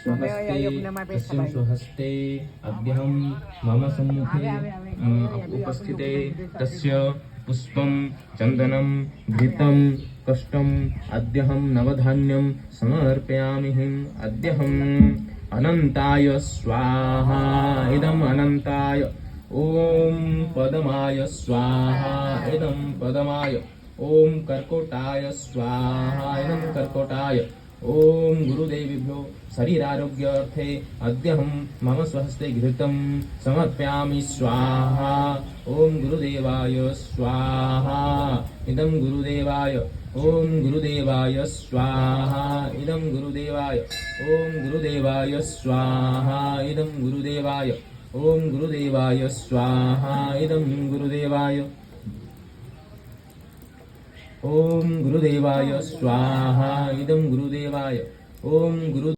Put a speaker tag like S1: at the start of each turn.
S1: स्वहस्ते तस्मिन् स्वहस्ते अद्यहं मम सम्मुखे उपस्थिते तस्य पुष्पं चन्दनं घृतं कष्टम् अद्यहं नवधान्यं समर्पयामि। अद्यहम् अनन्ताय स्वाहा इदम् अनन्ताय। ओम पदमाय स्वाहा इदं पदमाय। ओम कर्कोटाय स्वाहा इदं कर्कोटाय। ओम गुरुदेवेभ्यो शरीरारोग्यार्थे अद्यहं मम स्वहस्ते घृतं समर्पयामि स्वाहा। ओम गुरुदेवाय स्वाहा इदं गुरुदेवाय। ओम गुरुदेवाय स्वाहा इदं गुरुदेवाय। ओम गुरुदेवाय स्वाहा इदं गुरुदेवाय। ओम गुरुदेवाय स्वाहा इदं गुरुदेवाय। ओम गुरुदेवाय स्वाहा इदं गुरुदेवाय। ओम गुरु